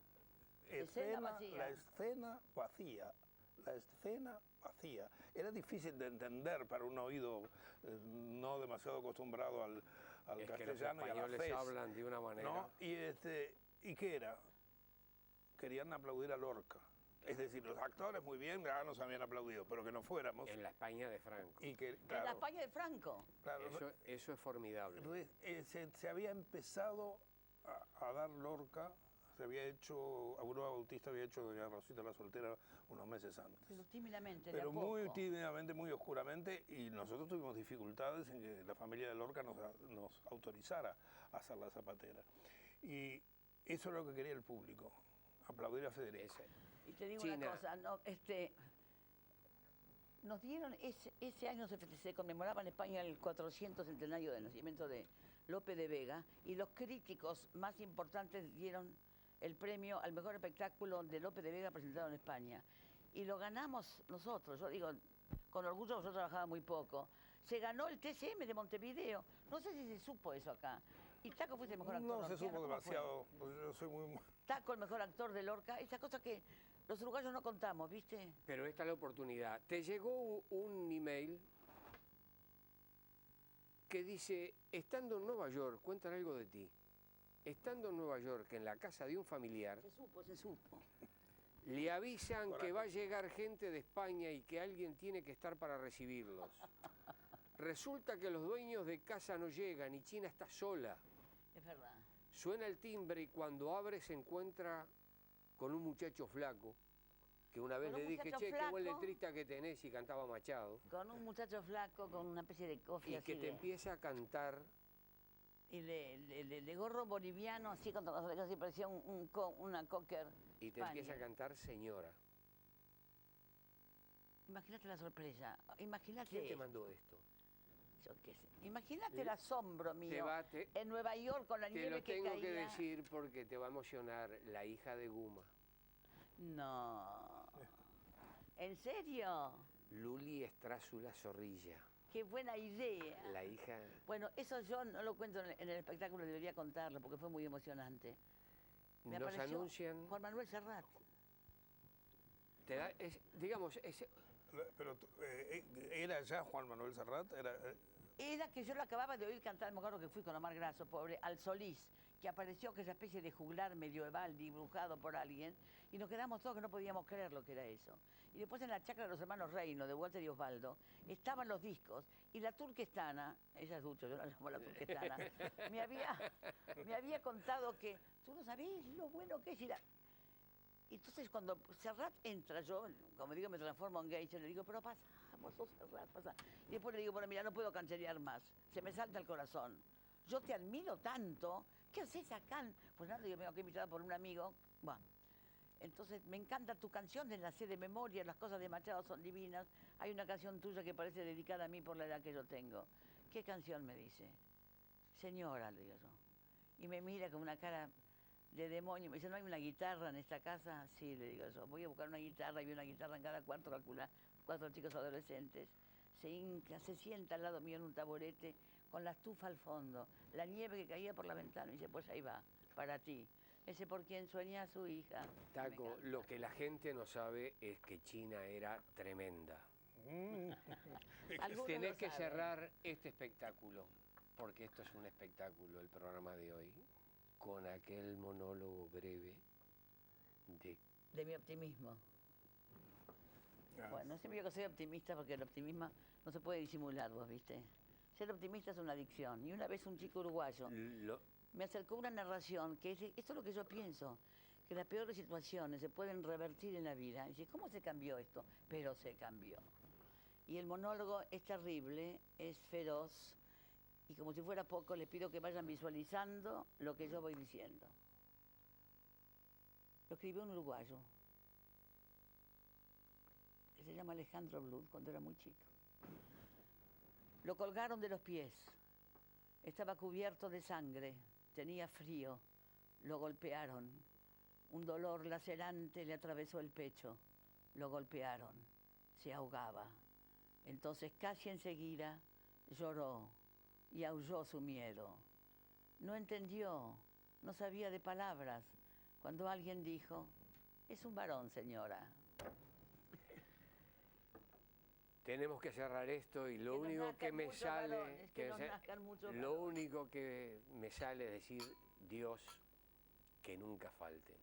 Escena escena, vacía. la escena vacía, la escena vacía. Era difícil de entender para un oído no demasiado acostumbrado al Es que los castellano y a la españoles fez, hablan de una manera. ¿no? ¿Y qué era? Querían aplaudir a Lorca. Es decir, los actores muy bien, ya nos habían aplaudido, pero que no fuéramos. En la España de Franco. Y que, En la claro, España de Franco. claro, Eso es formidable. se había empezado a dar Lorca, se había hecho, Aurora Bautista había hecho Doña Rosita la Soltera unos meses antes. Pero tímidamente, de a Pero muy poco. tímidamente, muy oscuramente, y nosotros tuvimos dificultades en que la familia de Lorca nos autorizara a hacer la zapatera. Y eso es lo que quería el público, aplaudir a Federico. Y te digo China. una cosa, nos dieron, ese año se conmemoraba en España el 400 centenario del nacimiento de Lope de Vega, y los críticos más importantes dieron el premio al mejor espectáculo de Lope de Vega presentado en España. Y lo ganamos nosotros, yo digo, con orgullo, nosotros trabajábamos muy poco. Se ganó el TCM de Montevideo, no sé si se supo eso acá. Y Taco fuiste el mejor actor. No se norteano, supo ¿cómo fue? demasiado, pues yo soy muy... Taco, el mejor actor de Lorca, esas cosas que los uruguayos no contamos, ¿viste? Pero esta es la oportunidad. Te llegó un email que dice, estando en Nueva York, cuentan algo de ti. Estando en Nueva York, en la casa de un familiar, Se supo. le avisan que va a llegar gente de España y que alguien tiene que estar para recibirlos. Resulta que los dueños de casa no llegan y China está sola. Es verdad. Suena el timbre y cuando abre se encuentra con un muchacho flaco, que una vez Con un le dije, muchacho che, qué buen flaco. letrista que tenés, y cantaba Machado. Con un muchacho flaco, con una especie de cofia Y así que te empieza a cantar. y de gorro boliviano, así con las orejas, así parecía una cocker. Y te empieza a cantar Señora. Imagínate la sorpresa. Imagínate. ¿Quién te mandó esto? Yo qué sé. Imagínate el asombro mío. En Nueva York con la Te nieve lo que tengo caía. que decir porque te va a emocionar, la hija de Guma. No. ¿En serio? Luli Estrázula Zorrilla, Qué buena idea. la hija... Bueno, eso yo no lo cuento en el espectáculo, debería contarlo porque fue muy emocionante. Me Nos apareció anuncian... Juan Manuel Serrat. Te da, digamos, Pero ¿era ya Juan Manuel Serrat? Era que yo lo acababa de oír cantar, me acuerdo que fui con Omar Grasso, pobre, al Solís, que apareció aquella especie de juglar medieval dibujado por alguien, y nos quedamos todos que no podíamos creer lo que era eso. Y después en la chacra de los hermanos Reino, de Walter y Osvaldo, estaban los discos, y la turquestana, ella es ducho, yo la llamo la turquestana, me había contado que, tú no sabés lo bueno que es ir a... Entonces cuando Serrat entra, yo, como digo, me transformo en gay, yo le digo, pero pasamos, sos Serrat, pasa. Y después le digo, bueno, mira, no puedo cancherear más, se me salta el corazón. Yo te admiro tanto, ¿qué haces acá? Pues nada, yo me quedé invitada por un amigo, bueno, Entonces, me encanta tu canción, la sé de memoria, las cosas de Machado son divinas. Hay una canción tuya que parece dedicada a mí por la edad que yo tengo. ¿Qué canción? Me dice. Señora, le digo yo. Y me mira con una cara de demonio. Me dice, ¿no hay una guitarra en esta casa? Sí, le digo yo. Voy a buscar una guitarra y vi una guitarra en cada cuarto, calcula, 4 chicos adolescentes. Se hinca, se sienta al lado mío en un taburete, con la estufa al fondo, la nieve que caía por la ventana. Y dice, pues ahí va, para ti. Ese por quien sueña a su hija. Taco, lo que la gente no sabe es que China era tremenda. Algunos Tenés lo que saben. cerrar este espectáculo, porque esto es un espectáculo, el programa de hoy, con aquel monólogo breve De mi optimismo. Ah, Bueno, siempre digo que soy optimista porque el optimismo no se puede disimular, vos viste. Ser optimista es una adicción. Y una vez un chico uruguayo me acercó una narración que esto es lo que yo pienso, que las peores situaciones se pueden revertir en la vida. Y dice, ¿cómo se cambió esto? Pero se cambió. Y el monólogo es terrible, es feroz, y como si fuera poco, les pido que vayan visualizando lo que yo voy diciendo. Lo escribió un uruguayo, que se llama Alejandro Blut, cuando era muy chico. Lo colgaron de los pies, estaba cubierto de sangre, tenía frío, lo golpearon. Un dolor lacerante le atravesó el pecho, lo golpearon, se ahogaba. Entonces casi enseguida lloró y aulló su miedo. No entendió, no sabía de palabras, cuando alguien dijo, es un varón, señora. Tenemos que cerrar esto y lo Que nos único nazcan que me muchos sale, varones, que nos nazcan muchos lo varones. único que me sale es decir, Dios, que nunca falte.